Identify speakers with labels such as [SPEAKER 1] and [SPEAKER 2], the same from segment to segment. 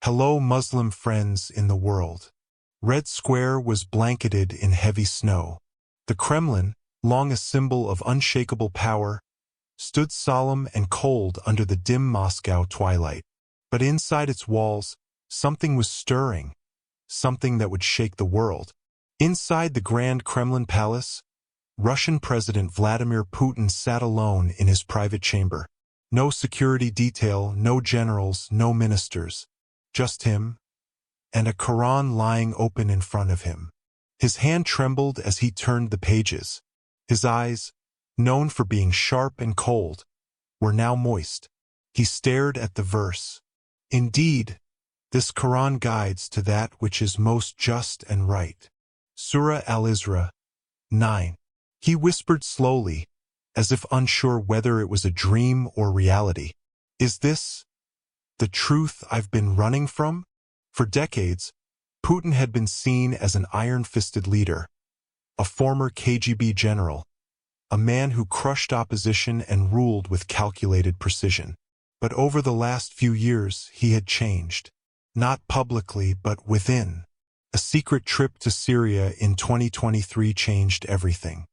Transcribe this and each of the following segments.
[SPEAKER 1] Hello, Muslim friends in the world. Red Square was blanketed in heavy snow. The Kremlin, long a symbol of unshakable power, stood solemn and cold under the dim Moscow twilight. But inside its walls, something was stirring, something that would shake the world. Inside the Grand Kremlin Palace, Russian President Vladimir Putin sat alone in his private chamber. No security detail, no generals, no ministers. Just him, and a Quran lying open in front of him. His hand trembled as he turned the pages. His eyes, known for being sharp and cold, were now moist. He stared at the verse. Indeed, this Quran guides to that which is most just and right. Surah Al-Isra 9. He whispered slowly, as if unsure whether it was a dream or reality. Is this the truth I've been running from? For decades, Putin had been seen as an iron-fisted leader, a former KGB general, a man who crushed opposition and ruled with calculated precision. But over the last few years, he had changed. Not publicly, but within. A secret trip to Syria in 2023 changed everything.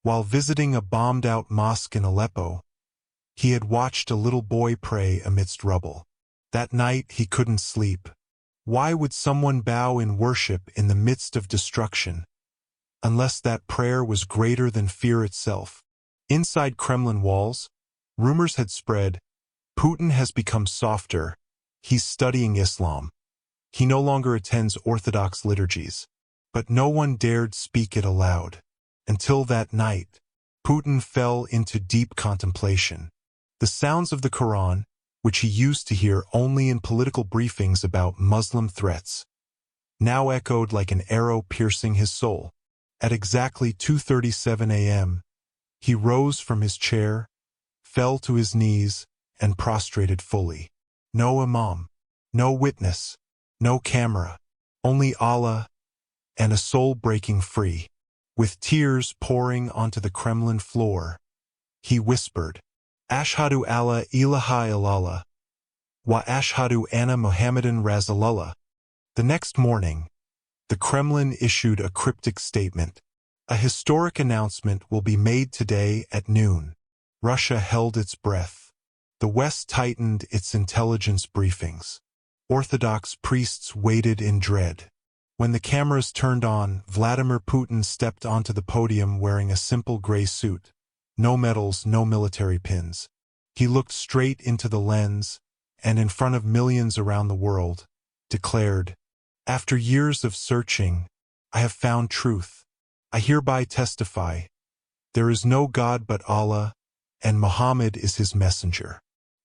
[SPEAKER 1] While visiting a bombed-out mosque in Aleppo, he had watched a little boy pray amidst rubble. That night, he couldn't sleep. Why would someone bow in worship in the midst of destruction, unless that prayer was greater than fear itself? Inside Kremlin walls, rumors had spread. Putin has become softer. He's studying Islam. He no longer attends Orthodox liturgies. But no one dared speak it aloud. Until that night, Putin fell into deep contemplation. The sounds of the Quran, which he used to hear only in political briefings about Muslim threats, now echoed like an arrow piercing his soul. At exactly 2:37 a.m., he rose from his chair, fell to his knees, and prostrated fully. No imam, no witness, no camera, only Allah and a soul breaking free. With tears pouring onto the Kremlin floor, he whispered, Ashhadu alla ilaha illallah, wa ashhadu anna Muhammadan Rasulullah. The next morning, the Kremlin issued a cryptic statement. A historic announcement will be made today at noon. Russia held its breath. The West tightened its intelligence briefings. Orthodox priests waited in dread. When the cameras turned on, Vladimir Putin stepped onto the podium wearing a simple gray suit. No medals, no military pins. He looked straight into the lens, and in front of millions around the world, declared, After years of searching, I have found truth. I hereby testify, there is no God but Allah, and Muhammad is his messenger.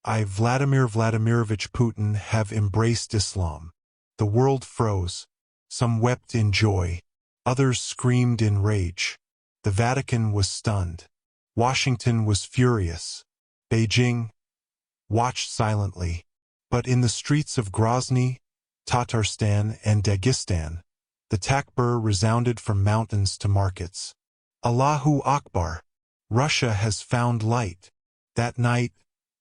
[SPEAKER 1] I, Vladimir Vladimirovich Putin, have embraced Islam. The world froze. Some wept in joy. Others screamed in rage. The Vatican was stunned. Washington was furious. Beijing watched silently. But in the streets of Grozny, Tatarstan, and Dagestan, the takbir resounded from mountains to markets. Allahu Akbar! Russia has found light. That night,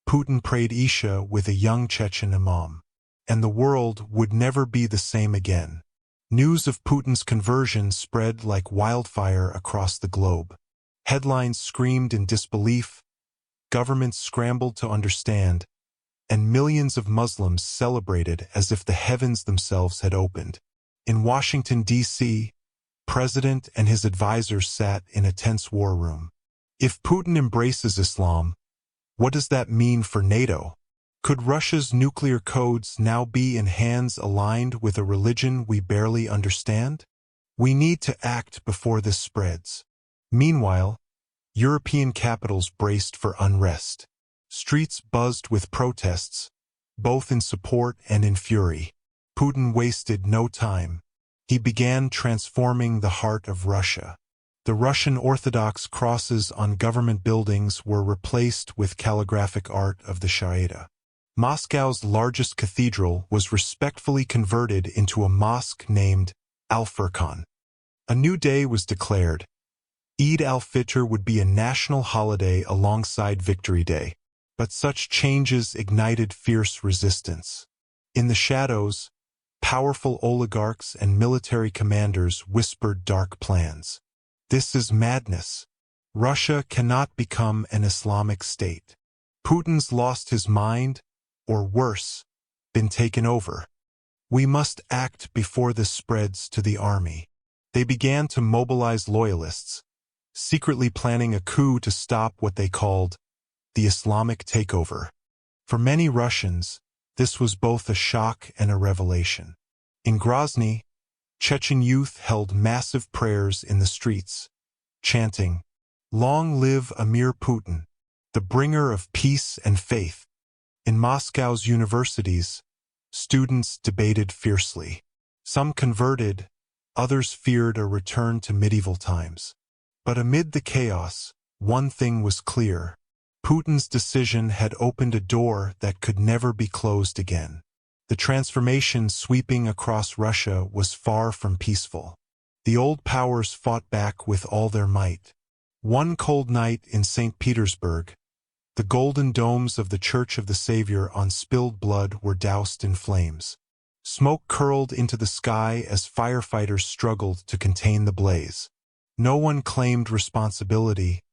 [SPEAKER 1] Putin prayed Isha with a young Chechen imam. And the world would never be the same again. News of Putin's conversion spread like wildfire across the globe. Headlines screamed in disbelief, governments scrambled to understand, and millions of Muslims celebrated as if the heavens themselves had opened. In Washington, D.C., President and his advisors sat in a tense war room. If Putin embraces Islam, what does that mean for NATO? Could Russia's nuclear codes now be in hands aligned with a religion we barely understand? We need to act before this spreads. Meanwhile, European capitals braced for unrest. Streets buzzed with protests, both in support and in fury. Putin wasted no time. He began transforming the heart of Russia. The Russian Orthodox crosses on government buildings were replaced with calligraphic art of the Sharia. Moscow's largest cathedral was respectfully converted into a mosque named Al-Furqan. A new day was declared. Eid al-Fitr would be a national holiday alongside Victory Day. But such changes ignited fierce resistance. In the shadows, powerful oligarchs and military commanders whispered dark plans. This is madness. Russia cannot become an Islamic state. Putin's lost his mind, or worse, been taken over. We must act before this spreads to the army. They began to mobilize loyalists, secretly planning a coup to stop what they called the Islamic takeover. For many Russians, this was both a shock and a revelation. In Grozny, Chechen youth held massive prayers in the streets, chanting, "Long live Vladimir Putin, the bringer of peace and faith." In Moscow's universities, students debated fiercely. Some converted, others feared a return to medieval times. But amid the chaos, one thing was clear. Putin's decision had opened a door that could never be closed again. The transformation sweeping across Russia was far from peaceful. The old powers fought back with all their might. One cold night in St. Petersburg, the golden domes of the Church of the Savior on spilled blood were doused in flames. Smoke curled into the sky as firefighters struggled to contain the blaze. No one claimed responsibility,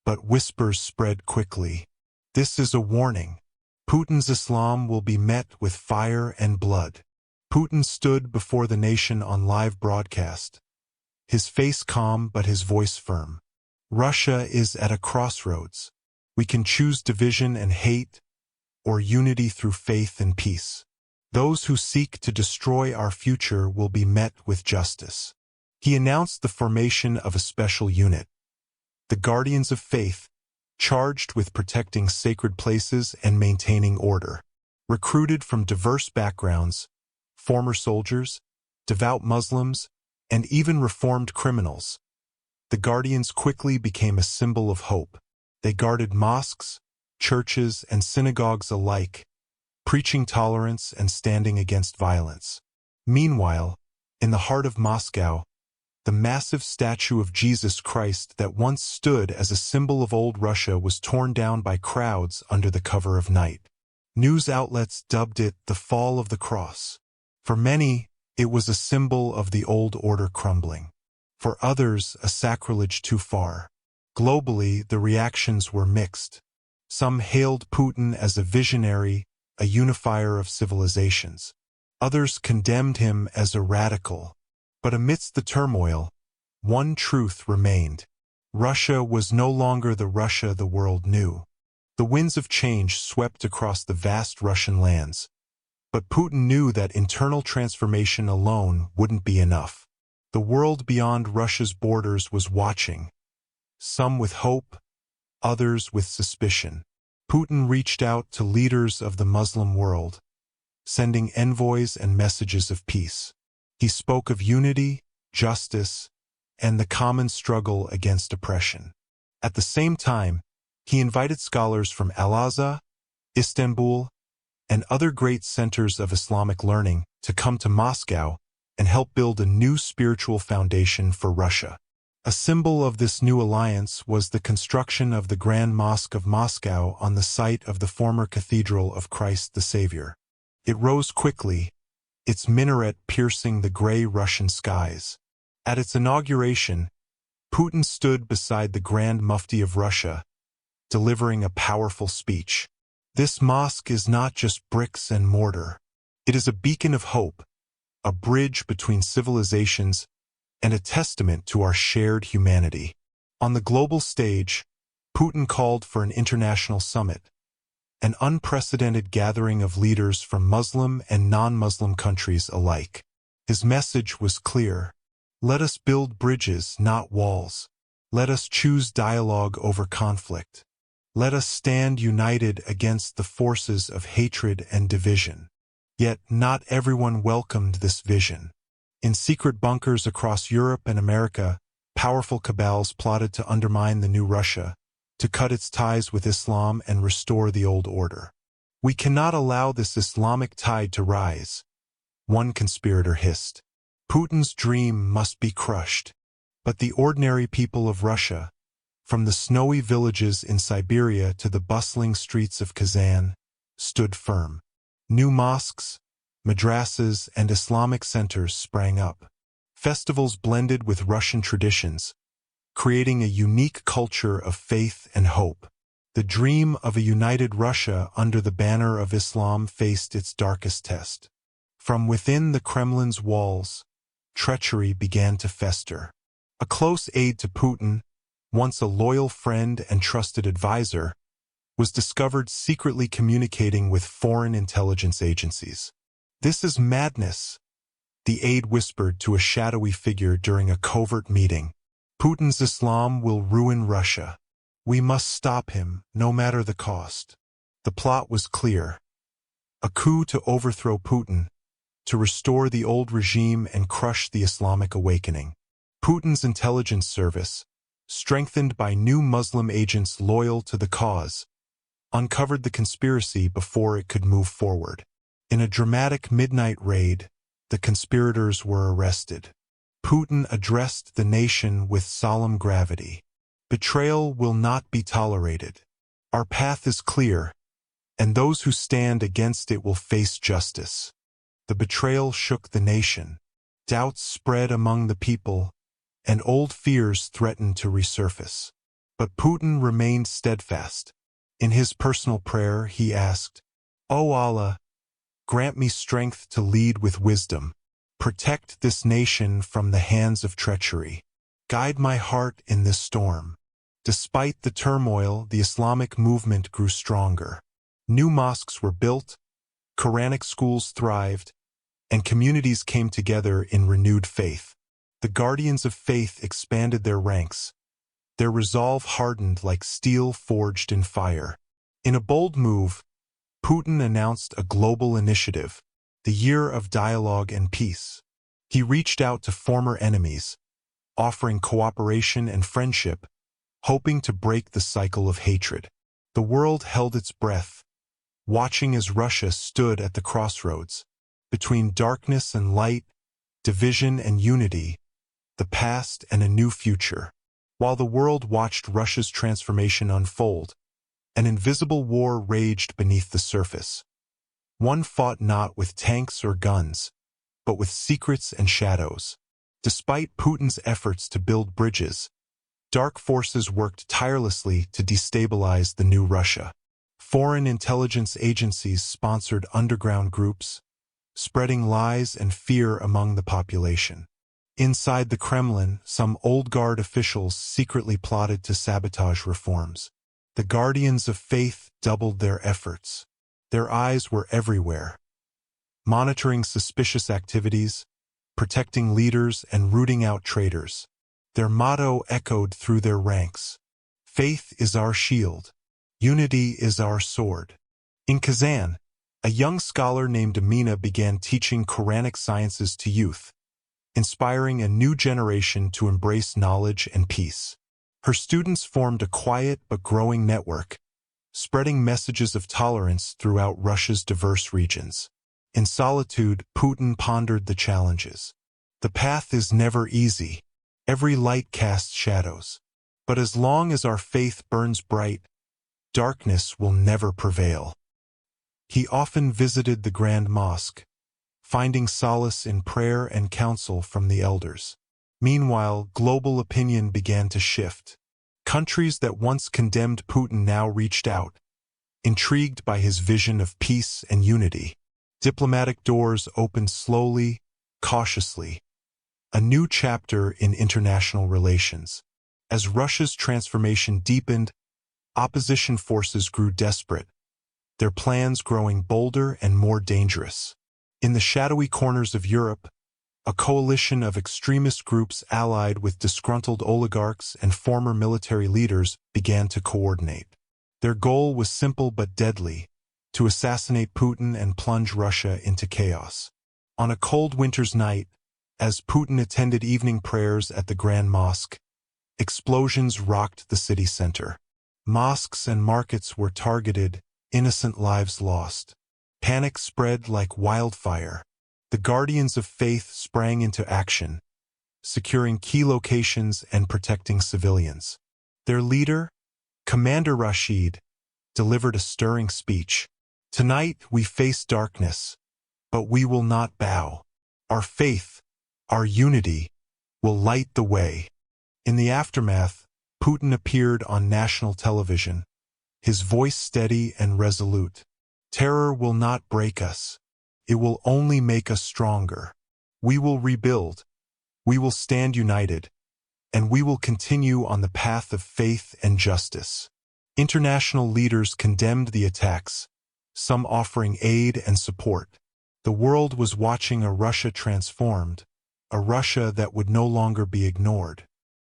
[SPEAKER 1] but whispers spread quickly. This is a warning. Putin's Islam will be met with fire and blood. Putin stood before the nation on live broadcast, his face calm but his voice firm. Russia is at a crossroads. We can choose division and hate, or unity through faith and peace. Those who seek to destroy our future will be met with justice. He announced the formation of a special unit, the Guardians of Faith, charged with protecting sacred places and maintaining order. Recruited from diverse backgrounds, former soldiers, devout Muslims, and even reformed criminals, the Guardians quickly became a symbol of hope. They guarded mosques, churches, and synagogues alike, preaching tolerance and standing against violence. Meanwhile, in the heart of Moscow, the massive statue of Jesus Christ that once stood as a symbol of old Russia was torn down by crowds under the cover of night. News outlets dubbed it the fall of the cross. For many, it was a symbol of the old order crumbling. For others, a sacrilege too far. Globally, the reactions were mixed. Some hailed Putin as a visionary, a unifier of civilizations. Others condemned him as a radical. But amidst the turmoil, one truth remained. Russia was no longer the Russia the world knew. The winds of change swept across the vast Russian lands. But Putin knew that internal transformation alone wouldn't be enough. The world beyond Russia's borders was watching, some with hope, others with suspicion. Putin reached out to leaders of the Muslim world, sending envoys and messages of peace. He spoke of unity, justice, and the common struggle against oppression. At the same time, he invited scholars from Al-Azhar, Istanbul, and other great centers of Islamic learning to come to Moscow and help build a new spiritual foundation for Russia. A symbol of this new alliance was the construction of the Grand Mosque of Moscow on the site of the former Cathedral of Christ the Savior. It rose quickly, its minaret piercing the gray Russian skies. At its inauguration, Putin stood beside the Grand Mufti of Russia, delivering a powerful speech. This mosque is not just bricks and mortar. It is a beacon of hope, a bridge between civilizations, and a testament to our shared humanity. On the global stage, Putin called for an international summit, an unprecedented gathering of leaders from Muslim and non-Muslim countries alike. His message was clear. Let us build bridges, not walls. Let us choose dialogue over conflict. Let us stand united against the forces of hatred and division. Yet not everyone welcomed this vision. In secret bunkers across Europe and America, powerful cabals plotted to undermine the new Russia, to cut its ties with Islam and restore the old order. We cannot allow this Islamic tide to rise, one conspirator hissed. Putin's dream must be crushed. But the ordinary people of Russia, from the snowy villages in Siberia to the bustling streets of Kazan, stood firm. New mosques, madrasas, and Islamic centers sprang up. Festivals blended with Russian traditions, creating a unique culture of faith and hope. The dream of a united Russia under the banner of Islam faced its darkest test. From within the Kremlin's walls, treachery began to fester. A close aide to Putin, once a loyal friend and trusted advisor, was discovered secretly communicating with foreign intelligence agencies. "This is madness," the aide whispered to a shadowy figure during a covert meeting. "Putin's Islam will ruin Russia. We must stop him, no matter the cost." The plot was clear. A coup to overthrow Putin, to restore the old regime and crush the Islamic awakening. Putin's intelligence service, strengthened by new Muslim agents loyal to the cause, uncovered the conspiracy before it could move forward. In a dramatic midnight raid, the conspirators were arrested. Putin addressed the nation with solemn gravity. "Betrayal will not be tolerated. Our path is clear, and those who stand against it will face justice." The betrayal shook the nation. Doubts spread among the people, and old fears threatened to resurface. But Putin remained steadfast. In his personal prayer, he asked, "O Allah, grant me strength to lead with wisdom. Protect this nation from the hands of treachery. Guide my heart in this storm." Despite the turmoil, the Islamic movement grew stronger. New mosques were built, Quranic schools thrived, and communities came together in renewed faith. The guardians of faith expanded their ranks. Their resolve hardened like steel forged in fire. In a bold move, Putin announced a global initiative, the Year of Dialogue and Peace. He reached out to former enemies, offering cooperation and friendship, hoping to break the cycle of hatred. The world held its breath, watching as Russia stood at the crossroads. Between darkness and light, division and unity, the past and a new future. While the world watched Russia's transformation unfold, an invisible war raged beneath the surface. One fought not with tanks or guns, but with secrets and shadows. Despite Putin's efforts to build bridges, dark forces worked tirelessly to destabilize the new Russia. Foreign intelligence agencies sponsored underground groups, spreading lies and fear among the population. Inside the Kremlin, some old guard officials secretly plotted to sabotage reforms. The guardians of faith doubled their efforts. Their eyes were everywhere, monitoring suspicious activities, protecting leaders, and rooting out traitors. Their motto echoed through their ranks: "Faith is our shield. Unity is our sword." In Kazan, a young scholar named Amina began teaching Quranic sciences to youth, inspiring a new generation to embrace knowledge and peace. Her students formed a quiet but growing network, spreading messages of tolerance throughout Russia's diverse regions. In solitude, Putin pondered the challenges. The path is never easy. Every light casts shadows. But as long as our faith burns bright, darkness will never prevail. He often visited the Grand Mosque, finding solace in prayer and counsel from the elders. Meanwhile, global opinion began to shift. Countries that once condemned Putin now reached out, intrigued by his vision of peace and unity. Diplomatic doors opened slowly, cautiously. A new chapter in international relations. As Russia's transformation deepened, opposition forces grew desperate, their plans growing bolder and more dangerous. In the shadowy corners of Europe, a coalition of extremist groups allied with disgruntled oligarchs and former military leaders began to coordinate. Their goal was simple but deadly: to assassinate Putin and plunge Russia into chaos. On a cold winter's night, as Putin attended evening prayers at the Grand Mosque, explosions rocked the city center. Mosques and markets were targeted, innocent lives lost. Panic spread like wildfire. The guardians of faith sprang into action, securing key locations and protecting civilians. Their leader, Commander Rashid, delivered a stirring speech. "Tonight we face darkness, But we will not bow. Our faith, our unity, will light the way. In the aftermath, Putin appeared on national television, his voice steady and resolute. Terror will not break us. It will only make us stronger. We will rebuild. We will stand united. And we will continue on the path of faith and justice. International leaders condemned the attacks, some offering aid and support. The world was watching a Russia transformed, a Russia that would no longer be ignored.